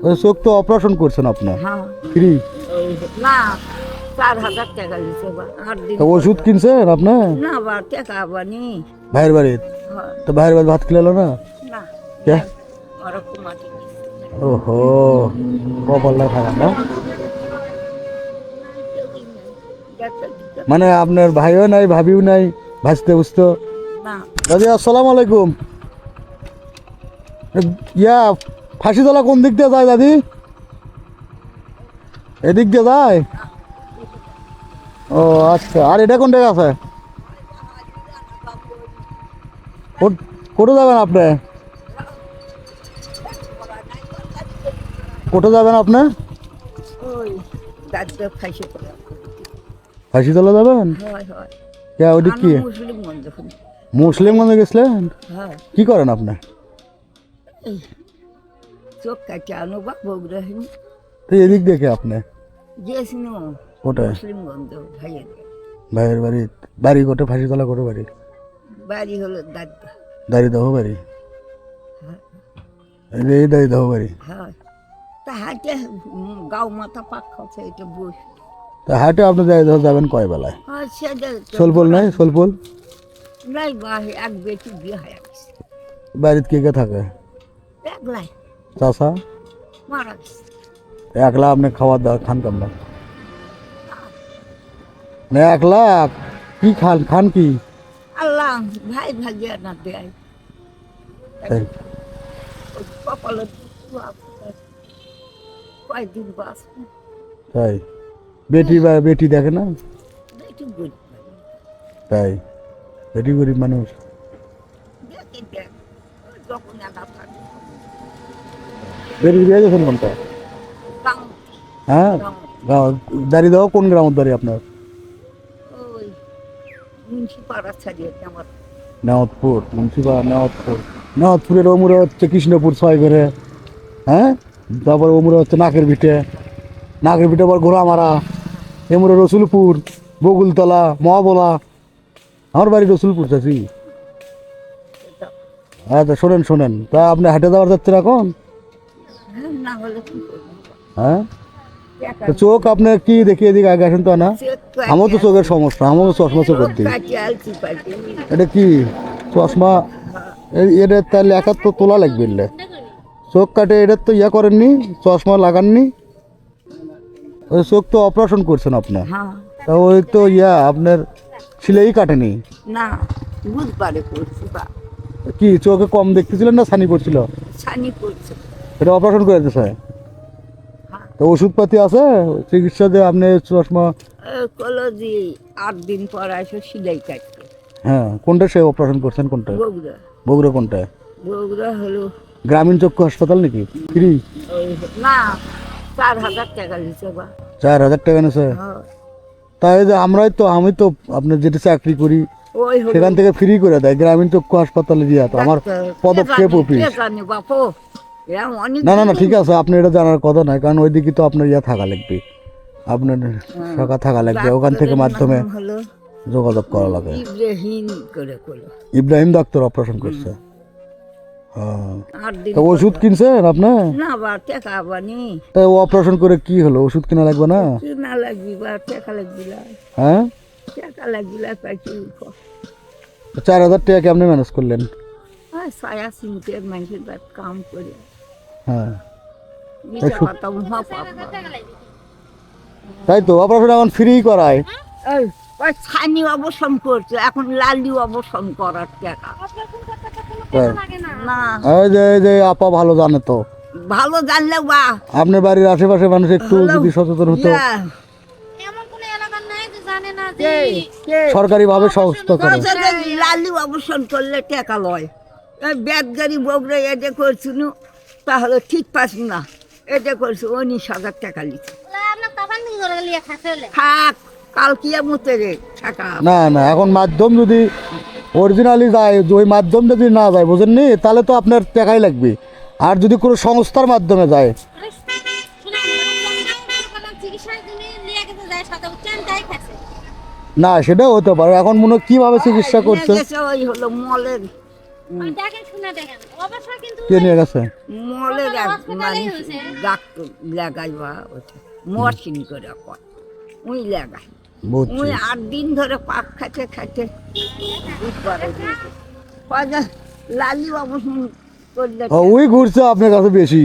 ওই চোখ তো অপারেশন করছেন আপনি হ্যাঁ ফ্রি? না 4,000 টাকা দিছে বা 8 দিন ওষুধ কিনছেন আপনি না বা টাকা বানি ভাইয়ের বাড়ির? হ্যাঁ তো ভাইয়ের বাড়ি ভাত খেলালো না না কে? ওরকম মাটি ওহো, কপালটা খারাপ না। মানে আপনার ভাইও নাই ভাবিও নাই ভাসতে বুঝতো? না দাদি আসসালামু আলাইকুম। ইয়া ফাঁসি তোলা কোন দিক দিয়ে যায় দাদি? এদিক দিয়ে যায়? ও আচ্ছা, আর এটা কোন জায়গা আছে? কোথায় যাবেন আপনি? কোথায় যাবেন আপনি? ওই দাদা খাইছে করে ফাঁসি তোলা যাবেন? হয় হয় ইয়া ওদিক কি মুসলিম গঞ্জ মুসলিমগঞ্জে গেছিলেন? হ্যাঁ কি করেন আপনি? এই চোখ কাটে আনো বা বগুড়াহীন তো এদিক দেখে আপনি গিয়েছিল কোথায়? মুসলিম গঞ্জ ভাইয়ের ভাইয়ের বাড়ি? বাড়ি কোটে ফাঁসি তোলা কোটে বাড়ি? বাড়ি হলো দাদা দাড়ি দেহ বাড়ি? এই দাড়ি দেহ বাড়ি? হ্যাঁ তা হাটে গাও মাথা পাক খাচ্ছে এটা বস তা হাটে আপনি যাবেন কয় বেলায়? আর সেটা সোলপোল নাই? সোলপোল নাই বা এক বেটি বিয়ে হয়ে গেছে বাড়িতে কে কে থাকে? একলাই চাষা? মারা গেছে একলা আপনি খাওয়ার দাওয়া খান কেমন? না একলা কি খান? খান কি? আল্লাহ ভাই ভাগিয়ে না দেয় তাই? কপালে কয়েকদিন বাস তাই বেটি দেখে না? বেটি গরিব তাই বেটি গরিব মানুষ? দেখে দেখ যখন একা থাকে বেটি বিয়ে গেছেন কোনটা? গাঁও হ্যাঁ গাঁও দাড়ি দেওয়া কোন গ্রামের দাড়ি আপনার? ওই মুন্সিপাড়া ছাড়িয়ে আমার নেওয়াতপুর নেওয়াতপুরের ওমরে হচ্ছে কৃষ্ণপুর 6 করে, হ্যাঁ তারপর ওমরে হচ্ছে নাকের পিঠে আবার ঘোড়ামারা, এমরে রসুলপুর, বগুলতলা, মহাবলা। আমার বাড়ি রসুলপুর চাচি। আচ্ছা শোনেন তা আপনি হাটে যাওয়ার যাচ্ছেন এখন? না হলে কি করবো হ্যাঁ তো চোখ আপনার কি দেখি এদিকে আগে আসেন তো না, আমার তো চোখের সমস্যা, আমারও চশমা চোখের দিই। এটা কি চশমা? এটা তাহলে একার তো তোলা লাগবে, চোখ কাটে এটার তো ইয়া করেননি, চশমা লাগাননি? ওই চোখ তো অপারেশন করছেন আপনার, হ্যাঁ তা ওই তো ইয়া আপনার ছিলেই কাটেনি? না বুধবারে করছি বা কি চোখে কম দেখতেছিলেন না ছানি পড়ছিল? ছানি করছে এটা অপারেশন করে দিতেছে? হ্যাঁ তো ওষুধপাতি আছে চিকিৎসা যে আপনি চশমা? কলো যে 8 দিন পর আসো সিলাই কাটতে হ্যাঁ কোনটা সে অপারেশন করছেন কোনটা? বগুড়া বগুড়া কোনটা? বগুড়া হলো গ্রামীণ চক্ষু হাসপাতাল নাকি? ফ্রি? না 4,000 টাকা দিচ্ছে বা 4,000 টাকা নিছে? হ্যাঁ তাই যে আমি তো আপনার যেটা চাকরি করি ওই হলো সেখান থেকে ফ্রি করে দেয় গ্রামীণ চক্ষু হাসপাতালে দিয়া, তো আমার পদক্ষেপ অফিস। বাপু অনেক না ঠিক আছে, আপনি এটা জানার কথা নয়, কারণ ওইদিকে তো আপনার ইয়া থাকা লাগবে, আপনার শাখা থাকা লাগবে, ওখান থেকে মাধ্যমে হলো যোগাযোগ করা লাগে। ইব্রাহিম করে করলো ইব্রাহিম ডাক্তার অপারেশন করছে? হ্যাঁ 8 দিন তা ওষুধ কিনছেন আপনি? না বা টাকা বানি তাই অপারেশন করে কি হলো, ওষুধ কিনা লাগবে না? কি না লাগবি বা টাকা লাগবি না হ্যাঁ টাকা লাগবি না কি 4,000 টাকা কেমনে ম্যানেজ করলেন? সায়া সিমটের মানুষের বাদ কাম করে হ্যাঁ মিশা কথা মহা পাপ তাই তো অপারেশন এখন ফ্রি করায়। এই ওই ছানি অবসম করছে এখন লালি অবসম করার টাকা তাই? না এই যে আপা ভালো জানে তো, ভালো জানলে বা আপনার বাড়ির আশেপাশে মানুষ একটু যদি সচেতন হতো, সরকারি ভাবে সংস্থা করে। লালি অবসন করলে টাকা লয় ব্যাদগাড়ি বগরে এটা করছিল তাহলে ঠিক পাস না, এটা করছে 19,000 টাকা লিখছে থাক কাল কিয়ামতে রে টাকা না এখন মাধ্যম যদি অরিজিনালি যায়, ওই মাধ্যম যদি না যায় বুঝেননি, তাহলে তো আপনার টাকাই লাগবে। আর যদি কোনো সংস্থার মাধ্যমে যায়, না সেটাও হতে পারে। এখন মনে হয় কিভাবে চিকিৎসা করছে? ওই হলো মলের কে নিয়ে গেছে? মলের এক মানুষ ডাক্তার লাগাইবা ওটা মরছিন করে কয় ওই লাগাই বুঝছি। ওই 8 দিন ধরে পাক খাইতে খাইতে লালি অবস্থান করলে ওই ঘুরছে আপনার কাছে বেশি।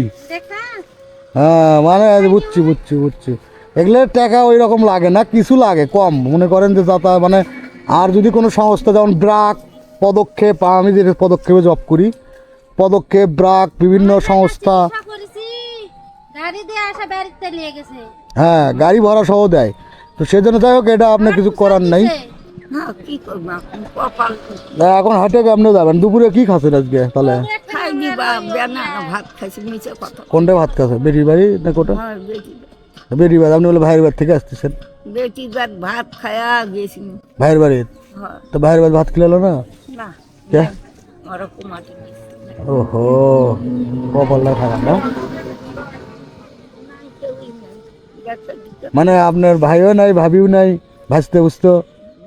হ্যাঁ মানে বুঝছি বুঝছি বুঝছি, এগুলো টাকা ওই রকম লাগে না, কিছু লাগে কম, মনে করেন যে যাতা মানে। আর যদি কোনো সংস্থা যেমন ব্রাক, পদক্ষেপ, আমি যে পদক্ষেপে জব করি, পদক্ষেপ, ব্রাক, বিভিন্ন সংস্থা, হ্যাঁ গাড়ি ভাড়া সহ দেয়। তো সেজন্য যাই হোক, এটা আপনার কিছু করার নাই। না কি করবো এখন কপাল এখন হাটে আপনি যাবেন, দুপুরে কি খাচ্ছেন আজকে তাহলে? খাইনি বা বেনা ভাত খাইছি নিচে কথা কোনটা ভাত খাচ্ছে, বেটির বাড়ি না কোটা? আমার বেটি বেটির বাড়ি, আপনি বলে ভাইয়ের বাড়ি থেকে আসতেছেন? বেটি ভাত খায়া গেছি ভাইয়ের বাড়ি? হ্যাঁ তো ভাইয়ের বাড়ি ভাত খেলালো না? না কে? ওরকম মাটি ওহো, কপালটা খারাপ না। মানে আপনার ভাইও নাই, ভাবিও নাই, ভাজতে বুঝতো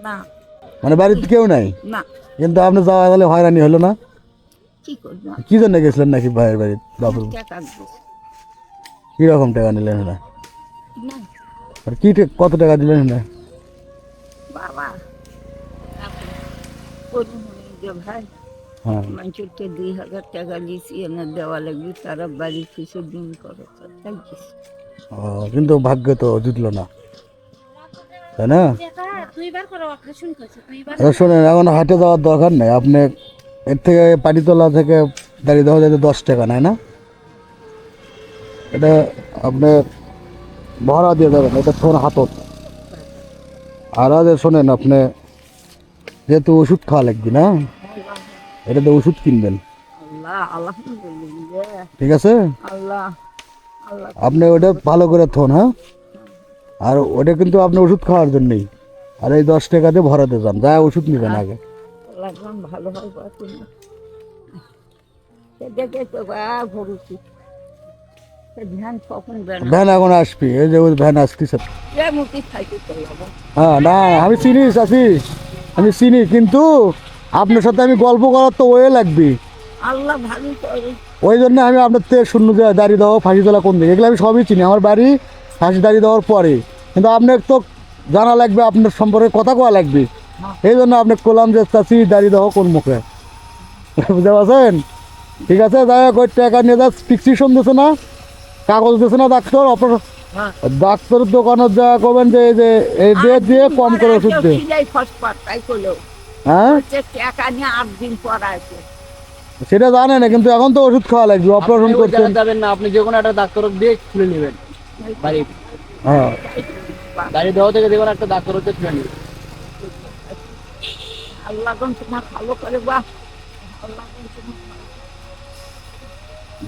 না মানে বাড়িতে কেউ নাই, না কিন্তু আপনি যাওয়া গেলে হয়রানি হলো না? কি করবো কি জন্য গেছিলেন নাকি ভাইয়ের বাড়ি? বাবুর টাকা দিবো। কিরকম টাকা নিলেন না? না আর কি কত টাকা দিলেন না? বাবা করুন যে ভাই হ্যাঁ, মানুষের 2000 টাকা দিয়েছি এনে দেওয়া লাগবে, তারা বাড়ি কিছু দিন করে তাই দিছি। ও, কিন্তু ভাগ্য তো জুটলো না, তাই না? আচ্ছা, শোনেন, এখন হাটে যাওয়ার দরকার নেই, আপনি এর থেকে পাটিতলা থেকে দাঁড়িয়ে দেওয়া যায় 10 টাকা নেয় না? এটা আপনি ভাড়া দিয়ে যাবেন, এটা ফোন হাতত। আর আজ শোনেন, আপনি যেহেতু ওষুধ খাওয়া লাগবে না, এটাতে ওষুধ কিনবেন, আল্লাহ আলহামদুলিল্লাহ ঠিক আছে? আল্লাহ আল্লাহ আপনি ওটা ভালো করে থন, হ্যাঁ? আর ওটা কিন্তু আপনি ওষুধ খাওয়ার জন্যই, আর এই 10 টাকা দিয়ে ভরাতে যান, যা ওষুধ নেবেন আগে। আল্লাহ একদম ভালো হয় বা তুমি দেখে তো বা ভরুছি ধ্যান কখন বেড়া ভ্যান এখন আসবি, এই যে ওই ভ্যান আসতেছে। মুখে খাইতে চলবো হ্যাঁ না, আমি চিনি চাচি, আমি চিনি, কিন্তু আপনার সাথে আমি গল্প করার তো ওয়ে লাগবে, আল্লাহ ভালো করে ওই জন্য আমি আপনার থেকে শূন্য যে দাঁড়িয়ে দেওয়া, ফাঁসি তোলা কোন দিকে, এগুলো আমি সবই চিনি, আমার বাড়ি ফাঁসি দাঁড়িয়ে দেওয়ার পরে। কিন্তু আপনার তো জানা লাগবে, আপনার সম্পর্কে কথা কোয়া লাগবে, এই জন্য আপনাকে বললাম যে চাচি দাঁড়িয়ে দেওয়া কোন মুখে, বুঝতে পারছেন? ঠিক আছে, যাই হোক, ওই টাকা নিয়ে যা, প্রেসক্রিপশন দিছে না, কাগজ দিছে না ডাক্তার, ডাক্তারের দোকানে যা করবেন যে এই যে এই ডেট দিয়ে কম করে ওষুধ দিয়ে, তাই করলো হ্যাঁ টাকা নিয়ে 8 দিন পর আছে সেটা জানে না, কিন্তু এখন তো ওষুধ খাওয়া লাগবে, অপারেশন করছেন। যাবেন না, আপনি যে কোনো একটা ডাক্তার দিয়ে খুলে নেবেন বাড়ি, হ্যাঁ, গাড়ি দেওয়া থেকে যে কোনো একটা ডাক্তার হচ্ছে খুলে নেবেন। আল্লাহ তোমার ভালো করে বা আল্লাহ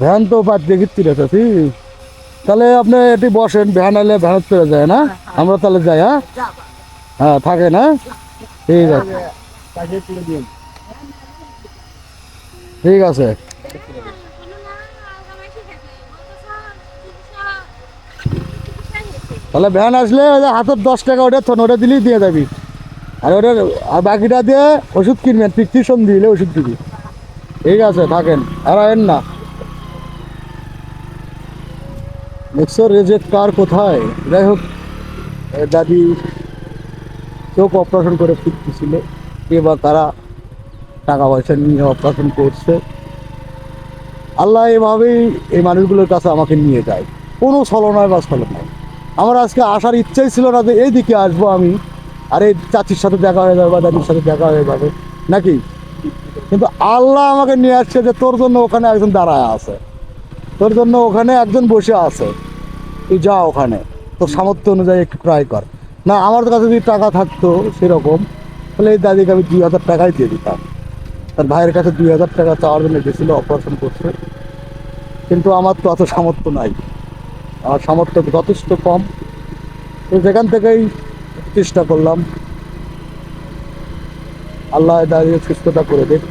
ভ্যান তো পাচ্ছে কিত্তি রেখেছি, তাহলে আপনি এটি বসেন, ভ্যান এলে ভ্যানত চলে যায় না, আমরা তাহলে যাই, হ্যাঁ? যাবা হ্যাঁ, থাকে না, ঠিক আছে, কাজে তুলে দিন। ঠিক আছে। তাহলে ভ্যান আসলে ওই যে হাতের 10 টাকা ওটা থন, ওটা দিলেই দিয়ে যাবি, আর ওটা আর বাকিটা দিয়ে ওষুধ কিনবেন, প্রেসক্রিপশন দিলে ওষুধ দিবি, ঠিক আছে, থাকেন, আর আয়েন না। দেখছো রেজেক্ট কার কোথায়? যাই হোক, দাদি চোখ অপারেশন করে ফিরতেছিল, কে বা কারা টাকা পয়সা নিয়ে অপারেশন করছে, আল্লাহ এভাবেই এই মানুষগুলোর কাছে আমাকে নিয়ে যায়, কোনো ছলনায় বা ছলনায়। আমার আজকে আসার ইচ্ছাই ছিল না যে এই দিকে আসবো আমি, আর এই চাচির সাথে দেখা হয়ে যাবে বা দাদির সাথে দেখা হয়ে যাবে নাকি, কিন্তু আল্লাহ আমাকে নিয়ে আসছে যে তোর জন্য ওখানে একজন দাঁড়ায় আছে, তোর জন্য ওখানে একজন বসে আছে, তুই যা ওখানে, তোর সামর্থ্য অনুযায়ী একটু ট্রাই কর। না আমার কাছে যদি টাকা থাকতো সেরকম, তাহলে এই দাদিকে আমি 2000 টাকাই দিয়ে দিতাম। তার ভাইয়ের কাছে 2000 টাকা চাওয়ার জন্য গেছিলো, অপারেশন করছে, কিন্তু আমার তো অত সামর্থ্য নাই, আমার সামর্থ্য যথেষ্ট কম, তো সেখান থেকেই চেষ্টা করলাম, আল্লাহ দাঁড়িয়ে সুস্থতা করে দেখ।